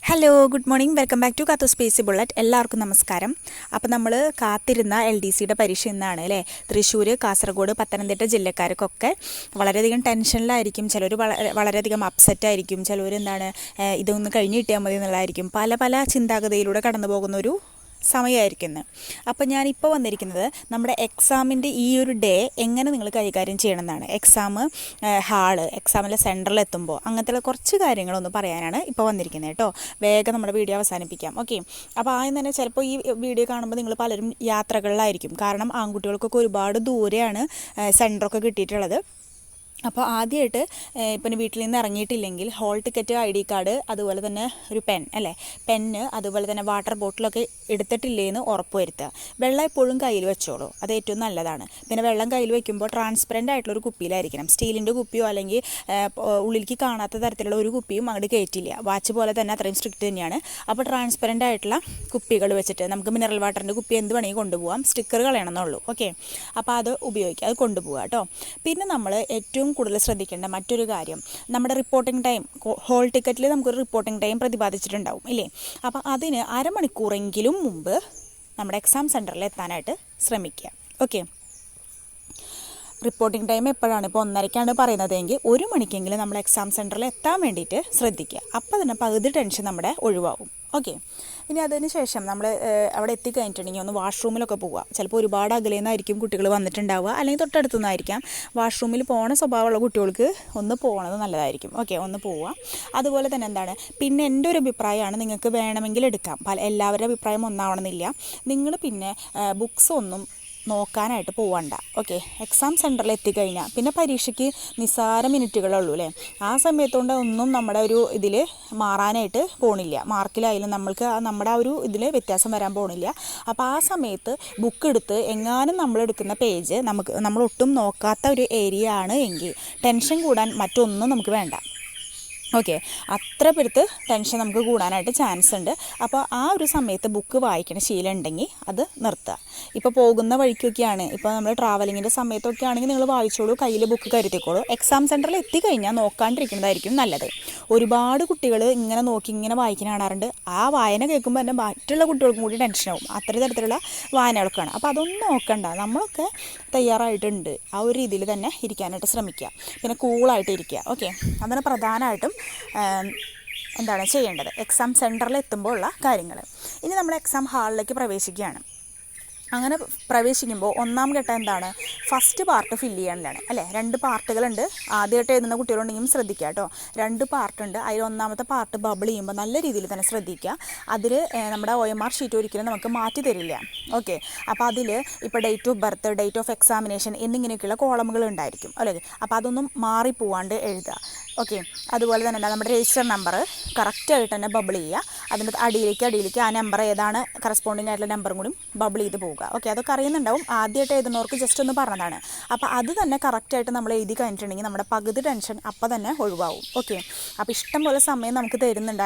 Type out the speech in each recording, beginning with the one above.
Hello, good morning. Welcome back to Kathu space bullet. എല്ലാവർക്കും നമസ്കാരം. അപ്പോൾ നമ്മൾ കാത്തിരുന്ന LDCയുടെ പരീക്ഷ ഇന്നാണ് അല്ലേ. തൃശ്ശൂർ, കാസർഗോഡ്, പത്തനംതിട്ട ജില്ലക്കാർക്കൊക്കെ വളരെയധികം ടെൻഷനിലായിരിക്കും. ചിലർ വളരെയധികം അപ്സെറ്റായിരിക്കും. ചിലർ ഇതൊന്ന് കഴിഞ്ഞ് കിട്ടിയാൽ മതി എന്നുള്ളതായിരിക്കും. പല പല ചിന്താഗതിയിലൂടെ കടന്നു പോകുന്ന ഒരു സമയമായിരിക്കുന്നു. അപ്പോൾ ഞാനിപ്പോൾ വന്നിരിക്കുന്നത് നമ്മുടെ എക്സാമിൻ്റെ ഈ ഒരു ഡേ എങ്ങനെ നിങ്ങൾ കൈകാര്യം ചെയ്യണമെന്നാണ്. എക്സാമിലെ സെൻറ്ററിൽ എത്തുമ്പോൾ അങ്ങനത്തെ കുറച്ച് കാര്യങ്ങളൊന്ന് പറയാനാണ് ഇപ്പോൾ വന്നിരിക്കുന്നത് കേട്ടോ. വേഗം നമ്മുടെ വീഡിയോ അവസാനിപ്പിക്കാം. ഓക്കെ. അപ്പോൾ ആദ്യം തന്നെ ചിലപ്പോൾ ഈ വീഡിയോ കാണുമ്പോൾ നിങ്ങൾ പലരും യാത്രകളിലായിരിക്കും. കാരണം ആൺകുട്ടികൾക്കൊക്കെ ഒരുപാട് ദൂരെയാണ് സെൻറ്ററൊക്കെ കിട്ടിയിട്ടുള്ളത്. അപ്പോൾ ആദ്യമായിട്ട് പിന്നെ വീട്ടിൽ നിന്ന് ഇറങ്ങിയിട്ടില്ലെങ്കിൽ ഹോൾ ടിക്കറ്റ്, ID കാർഡ്, അതുപോലെ തന്നെ ഒരു പെന്ന്, അതുപോലെ തന്നെ വാട്ടർ ബോട്ടിലൊക്കെ എടുത്തിട്ടില്ലേന്ന് ഉറപ്പ് വരുത്തുക. വെള്ളം എപ്പോഴും കയ്യിൽ വെച്ചോളൂ, അത് ഏറ്റവും നല്ലതാണ്. പിന്നെ വെള്ളം കയ്യിൽ വെക്കുമ്പോൾ ട്രാൻസ്പെറൻ്റ് ആയിട്ടുള്ളൊരു കുപ്പിയിലായിരിക്കണം. സ്റ്റീലിൻ്റെ കുപ്പിയോ അല്ലെങ്കിൽ ഉള്ളിലേക്ക് കാണാത്ത തരത്തിലുള്ള ഒരു കുപ്പിയും അങ്ങോട്ട് കയറ്റില്ല. വാച്ച് പോലെ തന്നെ അത്രയും സ്ട്രിക്റ്റ് തന്നെയാണ്. അപ്പോൾ ട്രാൻസ്പെറൻ്റ് ആയിട്ടുള്ള കുപ്പികൾ വെച്ചിട്ട് നമുക്ക് മിനറൽ വാട്ടറിൻ്റെ കുപ്പി എന്ത് വേണമെങ്കിൽ കൊണ്ടുപോകാം. സ്റ്റിക്കർ കളയണമെന്നുള്ളൂ. ഓക്കെ. അപ്പോൾ അത് ഉപയോഗിക്കുക, അത് കൊണ്ടുപോകുക കേട്ടോ. പിന്നെ നമ്മൾ ഏറ്റവും കൂടുതൽ ശ്രദ്ധിക്കേണ്ട മറ്റൊരു കാര്യം, നമ്മുടെ റിപ്പോർട്ടിംഗ് ടൈം. ഹോൾ ടിക്കറ്റിൽ നമുക്കൊരു റിപ്പോർട്ടിംഗ് ടൈം പ്രതിപാദിച്ചിട്ടുണ്ടാവും ഇല്ലേ. അപ്പോൾ അതിന് അരമണിക്കൂറെങ്കിലും മുമ്പ് നമ്മുടെ എക്സാം സെൻറ്ററിൽ എത്താനായിട്ട് ശ്രമിക്കുക. ഓക്കെ. റിപ്പോർട്ടിംഗ് ടൈം എപ്പോഴാണ്? ഇപ്പോൾ 1:30-ക്കാണ് പറയുന്നതെങ്കിൽ 1 മണിക്കെങ്കിലും നമ്മൾ എക്സാം സെൻറ്ററിൽ എത്താൻ വേണ്ടിയിട്ട് ശ്രദ്ധിക്കുക. അപ്പോൾ തന്നെ പകുതി ടെൻഷൻ നമ്മുടെ ഒഴിവാകും. ഓക്കെ. ഇനി അതിന് ശേഷം നമ്മൾ അവിടെ എത്തിക്കഴിഞ്ഞിട്ടുണ്ടെങ്കിൽ ഒന്ന് വാഷ്റൂമിലൊക്കെ പോവുക. ചിലപ്പോൾ ഒരുപാട് അകലെ നിന്നായിരിക്കും കുട്ടികൾ വന്നിട്ടുണ്ടാവുക, അല്ലെങ്കിൽ തൊട്ടടുത്തു നിന്നായിരിക്കാം. വാഷ്റൂമിൽ പോകണ സ്വഭാവമുള്ള കുട്ടികൾക്ക് ഒന്ന് പോകുന്നത് നല്ലതായിരിക്കും. ഓക്കെ, ഒന്ന് പോവുക. അതുപോലെ തന്നെ പിന്നെ എൻ്റെ ഒരു അഭിപ്രായമാണ്, നിങ്ങൾക്ക് വേണമെങ്കിൽ എടുക്കാം. എല്ലാവരുടെ അഭിപ്രായം ഒന്നാവണമെന്നില്ല. നിങ്ങൾ പിന്നെ ബുക്സ് ഒന്നും നോക്കാനായിട്ട് പോവണ്ട. ഓക്കെ. എക്സാം സെൻറ്ററിൽ എത്തിക്കഴിഞ്ഞാൽ പിന്നെ പരീക്ഷയ്ക്ക് നിസ്സാര മിനിറ്റുകളുള്ളൂ അല്ലേ. ആ സമയത്തുകൊണ്ട് ഒന്നും നമ്മുടെ ഒരു ഇതിൽ മാറാനായിട്ട് പോണില്ല. മാർക്കിലായാലും നമ്മൾക്ക് നമ്മുടെ ആ ഒരു ഇതിൽ വ്യത്യാസം വരാൻ പോണില്ല. അപ്പോൾ ആ സമയത്ത് ബുക്ക് എടുത്ത് എങ്ങാനും നമ്മളെടുക്കുന്ന പേജ് നമ്മളൊട്ടും നോക്കാത്ത ഒരു ഏരിയ ആണ് എങ്കിൽ ടെൻഷൻ കൂടാൻ മറ്റൊന്നും നമുക്ക് വേണ്ട. ഓക്കെ. അത്ര പെരുത്ത് ടെൻഷൻ നമുക്ക് കൂടാനായിട്ട് ചാൻസ് ഉണ്ട്. അപ്പോൾ ആ ഒരു സമയത്ത് ബുക്ക് വായിക്കണ ശീലം ഉണ്ടെങ്കിൽ അത് നിർത്തുക. ഇപ്പോൾ പോകുന്ന വഴിക്കൊക്കെയാണ്, ഇപ്പോൾ നമ്മൾ ട്രാവലിങ്ങിൻ്റെ സമയത്തൊക്കെ ആണെങ്കിൽ നിങ്ങൾ വായിച്ചോളൂ, കയ്യിൽ ബുക്ക് കരുതിക്കോളൂ. എക്സാം സെൻറ്ററിൽ എത്തിക്കഴിഞ്ഞാൽ നോക്കാണ്ടിരിക്കുന്നതായിരിക്കും നല്ലത്. ഒരുപാട് കുട്ടികൾ ഇങ്ങനെ വായിക്കുന്ന കാണാറുണ്ട്. ആ വായന കേൾക്കുമ്പോൾ തന്നെ മറ്റുള്ള കുട്ടികൾക്കും കൂടി ടെൻഷനാവും. അത്ര തരത്തിലുള്ള വായനകളൊക്കെയാണ്. അപ്പോൾ അതൊന്നും നോക്കണ്ട, നമ്മളൊക്കെ തയ്യാറായിട്ടുണ്ട്. ആ ഒരു രീതിയിൽ തന്നെ ഇരിക്കാനായിട്ട് ശ്രമിക്കുക. പിന്നെ കൂളായിട്ട് ഇരിക്കുക. ഓക്കെ. അതാണ് പ്രധാനമായിട്ടും ചെയ്യേണ്ടത് എക്സാം സെൻറ്ററിൽ എത്തുമ്പോൾ ഉള്ള കാര്യങ്ങൾ. ഇനി നമ്മൾ എക്സാം ഹാളിലേക്ക് പ്രവേശിക്കുകയാണ്. അങ്ങനെ പ്രവേശിക്കുമ്പോൾ ഒന്നാം ഘട്ടം ഫസ്റ്റ് പാർട്ട് ഫില്ല് ചെയ്യാനാണ് അല്ലേ. 2 പാർട്ടുകളുണ്ട്. ആദ്യമായിട്ട് എഴുതുന്ന കുട്ടികളുണ്ടെങ്കിലും ശ്രദ്ധിക്കുക കേട്ടോ. 2 പാർട്ടുണ്ട്. അതിൽ ഒന്നാമത്തെ പാർട്ട് ബബിൾ ചെയ്യുമ്പോൾ നല്ല രീതിയിൽ തന്നെ ശ്രദ്ധിക്കുക. അതിൽ നമ്മുടെ OMR ഷീറ്റ് ഒരിക്കലും നമുക്ക് മാറ്റി തരില്ല. ഓക്കെ. അപ്പോൾ അതിൽ ഇപ്പോൾ date of birth, date of examination എന്നിങ്ങനെയൊക്കെയുള്ള കോളമുകൾ ഉണ്ടായിരിക്കും അല്ലേ. അപ്പോൾ അതൊന്നും മാറിപ്പോവാണ്ട് എഴുതുക. ഓക്കെ. അതുപോലെ തന്നെ നമ്മുടെ രജിസ്റ്റർ നമ്പർ കറക്റ്റായിട്ട് തന്നെ ബബിൾ ചെയ്യുക. അതിൻ്റെ അടിയിലേക്ക് ആ നമ്പർ ഏതാണ് കറസ്പോണ്ടിങ് ആയിട്ടുള്ള നമ്പറും കൂടി ബബിൾ ചെയ്ത് പോവുക. ഓക്കെ. അതൊക്കെ അറിയുന്നുണ്ടാവും. ആദ്യമായിട്ട് എഴുതുന്നവർക്ക് ജസ്റ്റ് ഒന്ന് പറഞ്ഞതാണ്. അപ്പോൾ അത് തന്നെ കറക്റ്റായിട്ട് നമ്മൾ എഴുതി കഴിഞ്ഞിട്ടുണ്ടെങ്കിൽ നമ്മുടെ പകുതി ടെൻഷൻ അപ്പം തന്നെ ഒഴിവാകും. ഓക്കെ. അപ്പോൾ ഇഷ്ടം പോലെ സമയം നമുക്ക് തരുന്നുണ്ട്.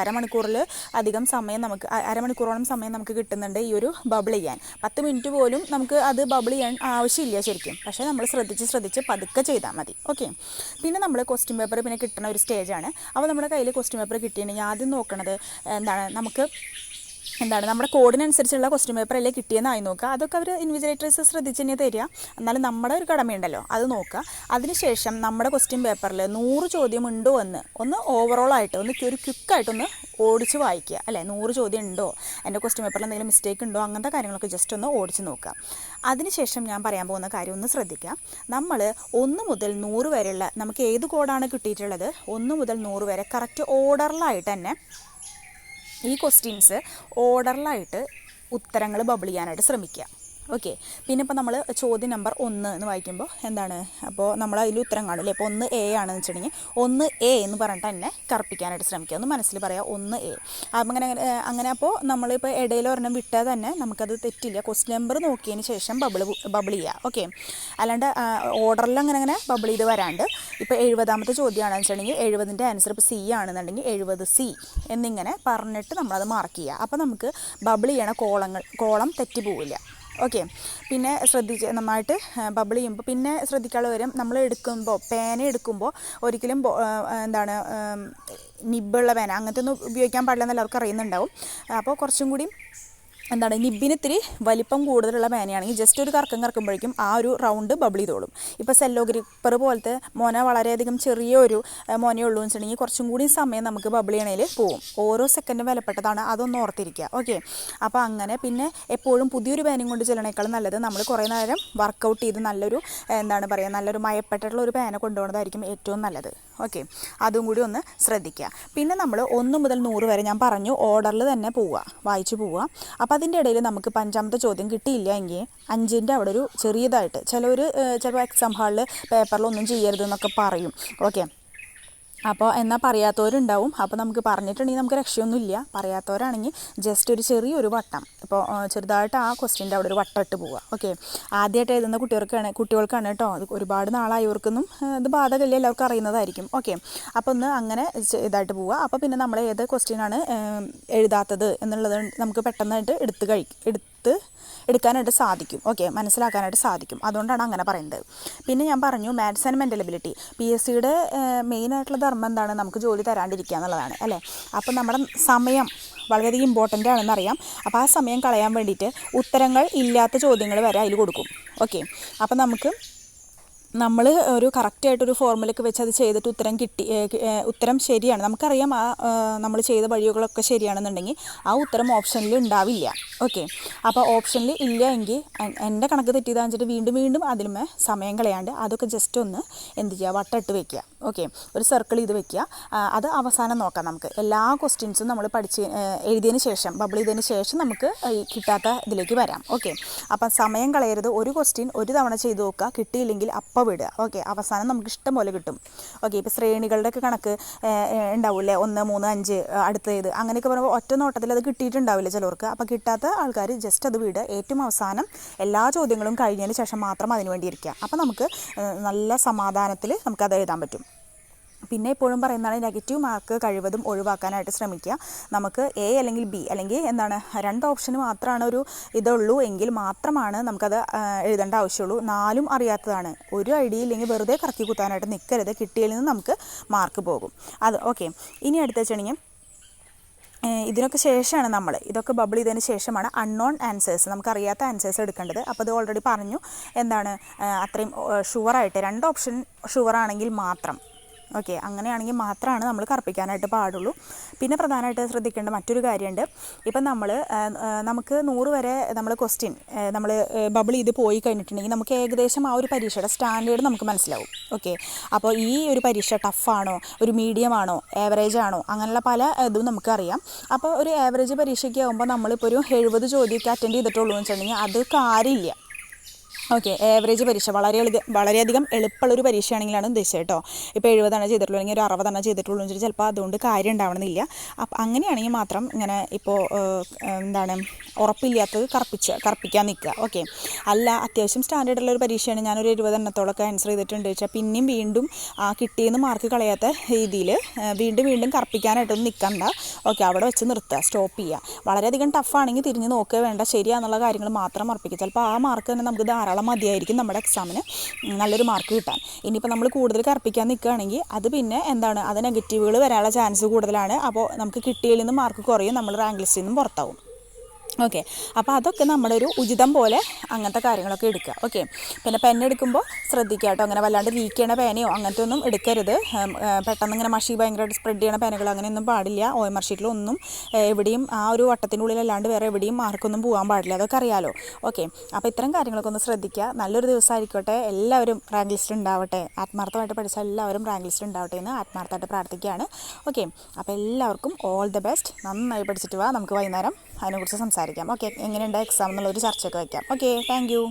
അരമണിക്കൂറോളം സമയം നമുക്ക് കിട്ടുന്നുണ്ട് ഈ ഒരു ബബിൾ ചെയ്യാൻ. 10 മിനിറ്റ് പോലും നമുക്ക് അത് ബബിൾ ചെയ്യാൻ ആവശ്യമില്ല ശരിക്കും. പക്ഷേ നമ്മൾ ശ്രദ്ധിച്ച് പതുക്കെ ചെയ്താൽ മതി. ഓക്കെ. പിന്നെ നമ്മൾ ക്വസ്റ്റ്യൻ പേപ്പർ പിന്നെ കിട്ടുന്ന ഒരു സ്റ്റേജാണ്. അപ്പോൾ നമ്മുടെ കയ്യിൽ ക്വസ്റ്റ്യൻ പേപ്പർ കിട്ടിയിട്ടുണ്ടെങ്കിൽ ആദ്യം നോക്കണത് നമുക്ക് നമ്മുടെ കോഡിനനുസരിച്ചുള്ള ക്വസ്റ്റ്യൻ പേപ്പറല്ലേ കിട്ടിയെന്നായി നോക്കുക. അതൊക്കെ അവർ ഇൻവിജിലേറ്റേഴ്സ് ശ്രദ്ധിച്ച് തന്നെ തരിക. എന്നാലും നമ്മുടെ ഒരു കടമയുണ്ടല്ലോ, അത് നോക്കുക. അതിനുശേഷം നമ്മുടെ ക്വസ്റ്റ്യൻ പേപ്പറിൽ 100 ചോദ്യം ഉണ്ടോ ഒന്ന് ഓവറോളായിട്ട് ഒരു ക്വിക്കായിട്ടൊന്ന് ഓടിച്ച് വായിക്കുക അല്ലേ. 100 ചോദ്യം ഉണ്ടോ, എൻ്റെ ക്വസ്റ്റ്യൻ പേപ്പറിൽ എന്തെങ്കിലും മിസ്റ്റേക്ക് ഉണ്ടോ, അങ്ങനത്തെ കാര്യങ്ങളൊക്കെ ജസ്റ്റ് ഒന്ന് ഓടിച്ച് നോക്കുക. അതിനുശേഷം ഞാൻ പറയാൻ പോകുന്ന കാര്യം ഒന്ന് ശ്രദ്ധിക്കുക. നമ്മൾ 1 മുതൽ 100 വരെയുള്ള നമുക്ക് ഏത് കോഡാണ് കിട്ടിയിട്ടുള്ളത് 1 മുതൽ 100 വരെ കറക്റ്റ് ഓർഡറിലായിട്ട് തന്നെ ഈ ക്വസ്റ്റ്യൻസ് ഓർഡറിലായിട്ട് ഉത്തരങ്ങൾ ബബിൾ ചെയ്യാനായിട്ട് ശ്രമിക്കുക. ഓക്കെ. പിന്നെ ഇപ്പോൾ നമ്മൾ ചോദ്യം നമ്പർ 1 എന്ന് വായിക്കുമ്പോൾ അപ്പോൾ നമ്മൾ അതിൽ ഉത്തരം കാണില്ലേ. ഇപ്പോൾ 1A ആണെന്ന് വെച്ചിട്ടുണ്ടെങ്കിൽ 1A എന്ന് പറഞ്ഞിട്ട് തന്നെ കറുപ്പിക്കാനായിട്ട് ശ്രമിക്കുക. ഒന്ന് മനസ്സിൽ പറയാം 1A. അങ്ങനെ അപ്പോൾ നമ്മളിപ്പോൾ ഇടയിൽ ഒരെണ്ണം വിട്ടാൽ തന്നെ നമുക്കത് തെറ്റില്ല. ക്വസ്റ്റ്യൻ നമ്പർ നോക്കിയതിന് ശേഷം ബബിൾ ചെയ്യുക. ഓക്കെ. അല്ലാണ്ട് ഓർഡറിൽ അങ്ങനെ ബബിൾ ചെയ്ത് വരാണ്ട് ഇപ്പോൾ 70ാമത്തെ ചോദ്യമാണെന്ന് വെച്ചിട്ടുണ്ടെങ്കിൽ 70ൻ്റെ ആൻസർ ഇപ്പോൾ C ആണെന്നുണ്ടെങ്കിൽ 70C എന്നിങ്ങനെ പറഞ്ഞിട്ട് നമ്മളത് മാർക്ക് ചെയ്യുക. അപ്പോൾ നമുക്ക് ബബിൾ ചെയ്യണ കോളം തെറ്റി പോവില്ല. ഓക്കെ. പിന്നെ നന്നായിട്ട് ബബിൾ ചെയ്യുമ്പോൾ പിന്നെ ശ്രദ്ധിക്കാനുള്ള കാര്യം, നമ്മൾ പേന എടുക്കുമ്പോൾ ഒരിക്കലും നിബ്ബുള്ള പേന അങ്ങനത്തെ ഒന്നും ഉപയോഗിക്കാൻ പാടില്ല എല്ലാവർക്കും അറിയുന്നുണ്ടാവും. അപ്പോൾ കുറച്ചും കൂടി നിബിന് ഇത്തിരി വലിപ്പം കൂടുതലുള്ള പേനയാണെങ്കിൽ ജസ്റ്റ് ഒരു കറക്കുമ്പോഴേക്കും ആ ഒരു റൗണ്ട് ബബിൾ ചെയ്തോളും. ഇപ്പോൾ സെല്ലോ ഗ്രിപ്പർ പോലത്തെ മോന വളരെയധികം ചെറിയൊരു മോനേ ഉള്ളൂ എന്ന് വെച്ചിട്ടുണ്ടെങ്കിൽ കുറച്ചും കൂടി സമയം നമുക്ക് ബബിൾ ചെയ്യണേൽ പോവും. ഓരോ സെക്കൻഡും വിലപ്പെട്ടതാണ്, അതൊന്ന് ഓർത്തിരിക്കുക. ഓക്കെ. അപ്പോൾ അങ്ങനെ പിന്നെ എപ്പോഴും പുതിയൊരു പേനയും കൊണ്ട് ചെല്ലണേക്കാളും നല്ലത് നമ്മൾ കുറേ നേരം വർക്കൗട്ട് ചെയ്ത് നല്ലൊരു നല്ലൊരു മയപ്പെട്ടിട്ടുള്ള ഒരു പേന കൊണ്ടുപോകുന്നതായിരിക്കും ഏറ്റവും നല്ലത്. ഓക്കെ. അതും കൂടി ഒന്ന് ശ്രദ്ധിക്കുക. പിന്നെ നമ്മൾ 1 മുതൽ 100 വരെ ഞാൻ പറഞ്ഞു ഓർഡറിൽ തന്നെ വായിച്ചു പോവുക. അപ്പോൾ അതിൻ്റെ ഇടയിൽ നമുക്ക് 5ാമത്തെ ചോദ്യം കിട്ടിയില്ല എങ്കിൽ 5ൻ്റെ അവിടെ ഒരു ചെറിയതായിട്ട് ചിലപ്പോൾ എക്സാം ഹാളിൽ പേപ്പറിലൊന്നും ചെയ്യരുതെന്നൊക്കെ പറയും. ഓക്കെ. അപ്പോൾ എന്നാൽ പറയാത്തവരുണ്ടാവും. അപ്പോൾ നമുക്ക് പറഞ്ഞിട്ടുണ്ടെങ്കിൽ നമുക്ക് രക്ഷയൊന്നുമില്ല. പറയാത്തവരാണെങ്കിൽ ജസ്റ്റ് ഒരു ചെറിയൊരു വട്ടം, ഇപ്പോൾ ചെറുതായിട്ട് ആ ക്വസ്റ്റ്യൻ്റെ അവിടെ ഒരു വട്ടം ഇട്ട് പോവുക. ഓക്കെ. ആദ്യമായിട്ട് എഴുതുന്ന കുട്ടികൾക്കാണ് കേട്ടോ. ഒരുപാട് നാളായവർക്കൊന്നും ഇത് ബാധകമില്ല, എല്ലാവർക്കും അറിയുന്നതായിരിക്കും. ഓക്കെ. അപ്പോൾ ഒന്ന് അങ്ങനെ ഇതായിട്ട് പോവുക. അപ്പോൾ പിന്നെ നമ്മൾ ഏത് ക്വസ്റ്റ്യനാണ് എഴുതാത്തത് എന്നുള്ളത് നമുക്ക് പെട്ടെന്നായിട്ട് എടുക്കാനായിട്ട് സാധിക്കും. ഓക്കെ. മനസ്സിലാക്കാനായിട്ട് സാധിക്കും. അതുകൊണ്ടാണ് അങ്ങനെ പറയുന്നത്. പിന്നെ ഞാൻ പറഞ്ഞു മാത്സ് ആൻഡ് മെൻ്റൽ എബിലിറ്റി. PSCയുടെ മെയിനായിട്ടുള്ള ധർമ്മം എന്താണ്? നമുക്ക് ജോലി തരാണ്ടിരിക്കുക എന്നുള്ളതാണ് അല്ലേ. അപ്പോൾ നമ്മുടെ സമയം വളരെയധികം ഇമ്പോർട്ടൻ്റ് ആണെന്നറിയാം. അപ്പോൾ ആ സമയം കളയാൻ വേണ്ടിയിട്ട് ഉത്തരങ്ങൾ ഇല്ലാത്ത ചോദ്യങ്ങൾ വരെ അതിൽ കൊടുക്കും. ഓക്കെ. അപ്പോൾ നമ്മൾ ഒരു കറക്റ്റായിട്ടൊരു ഫോർമുലയൊക്കെ വെച്ച് അത് ചെയ്തിട്ട് ഉത്തരം ശരിയാണ്, നമുക്കറിയാം നമ്മൾ ചെയ്ത വഴികളൊക്കെ ശരിയാണെന്നുണ്ടെങ്കിൽ ആ ഉത്തരം ഓപ്ഷനിൽ ഉണ്ടാവില്ല. ഓക്കെ. അപ്പോൾ ഓപ്ഷനിൽ ഇല്ല എങ്കിൽ എൻ്റെ കണക്ക് തെറ്റിയതാണെന്ന് വെച്ചിട്ട് വീണ്ടും അതിലുമേ സമയം കളയാണ്ട് അതൊക്കെ ജസ്റ്റ് ഒന്ന് വട്ടമിട്ട് വെക്കുക. ഓക്കെ. ഒരു സർക്കിൾ ചെയ്ത് വെക്കുക. അത് അവസാനം നോക്കാം. നമുക്ക് എല്ലാ ക്വസ്റ്റ്യൻസും നമ്മൾ എഴുതിയതിന് ശേഷം ബബിൾ ചെയ്തതിന് ശേഷം നമുക്ക് കിട്ടാത്ത ഇതിലേക്ക് വരാം. ഓക്കെ. അപ്പം സമയം കളയരുത്. ഒരു ക്വസ്റ്റ്യൻ ഒരു തവണ ചെയ്ത് നോക്കുക, കിട്ടിയില്ലെങ്കിൽ വിടുക. ഓക്കെ. അവസാനം നമുക്ക് ഇഷ്ടം പോലെ കിട്ടും. ഓക്കെ. ഇപ്പോൾ ശ്രേണികളുടെ ഒക്കെ കണക്ക് ഉണ്ടാവില്ലേ, 1, 3, 5 അടുത്തത് അങ്ങനെയൊക്കെ പറയുമ്പോൾ ഒറ്റ നോട്ടത്തിൽ അത് കിട്ടിയിട്ടുണ്ടാവില്ല ചിലർക്ക്. അപ്പോൾ കിട്ടാത്ത ആൾക്കാർ ജസ്റ്റ് അത് വിടുക. ഏറ്റവും അവസാനം എല്ലാ ചോദ്യങ്ങളും കഴിഞ്ഞതിന് ശേഷം മാത്രം അതിന് വേണ്ടി ഇരിക്കുക. അപ്പോൾ നമുക്ക് നല്ല സമാധാനത്തിൽ നമുക്കത് എഴുതാൻ പറ്റും. പിന്നെ എപ്പോഴും പറയുന്നതാണ് നെഗറ്റീവ് മാർക്ക് കഴിവതും ഒഴിവാക്കാനായിട്ട് ശ്രമിക്കുക. നമുക്ക് A അല്ലെങ്കിൽ B അല്ലെങ്കിൽ 2 ഓപ്ഷന് മാത്രമാണ് ഒരു ഇതുള്ളൂ എങ്കിൽ മാത്രമാണ് നമുക്കത് എഴുതേണ്ട ആവശ്യമുള്ളൂ. 4ഉം അറിയാത്തതാണ്. ഒരു ഐഡിയ ഇല്ലെങ്കിൽ വെറുതെ കറക്കി കുത്താനായിട്ട് നിൽക്കരുത്. കിട്ടിയതിൽ നിന്ന് നമുക്ക് മാർക്ക് പോകും. ഓക്കെ. ഇനി അടുത്ത വെച്ചിട്ടുണ്ടെങ്കിൽ ഇതിനൊക്കെ ശേഷമാണ് ഇതൊക്കെ ബബിൾ ചെയ്തതിന് ശേഷമാണ് അൺനോൺ ആൻസേഴ്സ്, നമുക്കറിയാത്ത ആൻസേഴ്സ് എടുക്കേണ്ടത്. അപ്പോൾ അത് ഓൾറെഡി പറഞ്ഞു. അത്രയും ഷുവറായിട്ട് 2 ഓപ്ഷൻ ഷുവറാണെങ്കിൽ മാത്രം. ഓക്കെ. അങ്ങനെയാണെങ്കിൽ മാത്രമാണ് നമ്മൾ കറപ്പിക്കാനായിട്ട് പാടുള്ളൂ. പിന്നെ പ്രധാനമായിട്ട് ശ്രദ്ധിക്കേണ്ട മറ്റൊരു കാര്യമുണ്ട്. ഇപ്പം നമുക്ക് 100 വരെ നമ്മൾ ക്വസ്റ്റ്യൻ നമ്മൾ ബബിൾ ചെയ്ത് പോയി കഴിഞ്ഞിട്ടുണ്ടെങ്കിൽ നമുക്ക് ഏകദേശം ആ ഒരു പരീക്ഷയുടെ സ്റ്റാൻഡേർഡ് നമുക്ക് മനസ്സിലാവും. ഓക്കെ. അപ്പോൾ ഈ ഒരു പരീക്ഷ ടഫാണോ, ഒരു മീഡിയം ആണോ, ആവറേജ് ആണോ, അങ്ങനെയുള്ള പല ഇതും നമുക്കറിയാം. അപ്പോൾ ഒരു ആവറേജ് പരീക്ഷയ്ക്ക് ആകുമ്പോൾ നമ്മളിപ്പോൾ ഒരു 70 ചോദ്യമൊക്കെ അറ്റൻഡ് ചെയ്തിട്ടുള്ളൂ എന്ന് വെച്ചിട്ടുണ്ടെങ്കിൽ അത് കാര്യമില്ല. ഓക്കെ. ആവറേജ് പരീക്ഷ വളരെയധികം എളുപ്പമുള്ളൊരു പരീക്ഷയാണെങ്കിലാണ് ഉദ്ദേശിച്ചത് കേട്ടോ. ഇപ്പോൾ 70 ചെയ്തിട്ടുള്ളൂ അല്ലെങ്കിൽ ഒരു 60 ചെയ്തിട്ടുള്ളൂ എന്ന് വെച്ചാൽ ചിലപ്പോൾ അതുകൊണ്ട് കാര്യം ഉണ്ടാവണമെന്നില്ല. അപ്പം അങ്ങനെയാണെങ്കിൽ മാത്രം ഇങ്ങനെ ഇപ്പോൾ ഉറപ്പില്ലാത്തത് കറപ്പിക്കാൻ നിൽക്കുക. ഓക്കെ. അല്ല അത്യാവശ്യം സ്റ്റാൻഡേർഡുള്ളൊരു പരീക്ഷയാണ്, ഞാനൊരു 70 ആൻസർ ചെയ്തിട്ടുണ്ട് വെച്ചാൽ പിന്നെയും വീണ്ടും കിട്ടിയെന്ന് മാർക്ക് കളയാത്ത രീതിയിൽ വീണ്ടും കറപ്പിക്കാനായിട്ടൊന്നും നിൽക്കണ്ട. ഓക്കെ. അവിടെ വെച്ച് നിർത്തുക, സ്റ്റോപ്പ് ചെയ്യുക. വളരെയധികം ടഫാണെങ്കിൽ തിരിഞ്ഞ് നോക്കുക വേണ്ട, ശരിയാന്നുള്ള കാര്യങ്ങൾ മാത്രം ഉറപ്പിക്കുക. ചിലപ്പോൾ ആ മാർക്ക് തന്നെ നമുക്ക് ധാരാളം മതിയായിരിക്കും നമ്മുടെ എക്സാമിന് നല്ലൊരു മാർക്ക് കിട്ടാൻ. ഇനിയിപ്പോൾ നമ്മൾ കൂടുതൽ കറപ്പിക്കാൻ നിൽക്കുകയാണെങ്കിൽ അത് പിന്നെ അത് നെഗറ്റീവുകൾ വരാനുള്ള ചാൻസ് കൂടുതലാണ്. അപ്പോൾ നമുക്ക് കിട്ടിയതിൽ നിന്ന് മാർക്ക് കുറയും, നമ്മൾ റാങ്ക് ലിസ്റ്റിൽ നിന്നും പുറത്താവും. ഓക്കെ. അപ്പോൾ അതൊക്കെ നമ്മുടെ ഒരു ഉചിതം പോലെ അങ്ങനത്തെ കാര്യങ്ങളൊക്കെ എടുക്കുക. ഓക്കെ. പിന്നെ പെണ്ണെടുക്കുമ്പോൾ ശ്രദ്ധിക്കുക കേട്ടോ. അങ്ങനെ വല്ലാണ്ട് ലീക്ക് ചെയ്യണ പേനയോ അങ്ങനത്തെ ഒന്നും എടുക്കരുത്. പെട്ടെന്ന് ഇങ്ങനെ മഷി ഭയങ്കരമായിട്ട് സ്പ്രെഡ് ചെയ്യണ പേനകൾ അങ്ങനെയൊന്നും പാടില്ല. OMR ഷീറ്റിലൊന്നും എവിടെയും ആ ഒരു വട്ടത്തിനുള്ളിൽ അല്ലാണ്ട് വേറെ എവിടെയും മാർക്കൊന്നും പോകാൻ പാടില്ല. അതൊക്കെ അറിയാലോ. ഓക്കെ. അപ്പോൾ ഇത്തരം കാര്യങ്ങളൊക്കെ ഒന്ന് ശ്രദ്ധിക്കുക. നല്ലൊരു ദിവസമായിരിക്കട്ടെ. എല്ലാവരും റാങ്ക് ലിസ്റ്റ് ഉണ്ടാവട്ടെ. ആത്മാർത്ഥമായിട്ട് പഠിച്ച എല്ലാവരും റാങ്ക് ലിസ്റ്റ് ഉണ്ടാവട്ടെ എന്ന് ആത്മാർത്ഥമായിട്ട് പ്രാർത്ഥിക്കുകയാണ്. ഓക്കെ. അപ്പോൾ എല്ലാവർക്കും ഓൾ ദ ബെസ്റ്റ്. നന്നായി പഠിച്ചിട്ട് നമുക്ക് വൈകുന്നേരം അതിനെക്കുറിച്ച് സംസാരിക്കാം. ഓക്കെ. എങ്ങനെയുണ്ട് എക്സാം എന്നുള്ളൊരു ചർച്ചയൊക്കെ വയ്ക്കാം. ഓക്കെ. Thank you.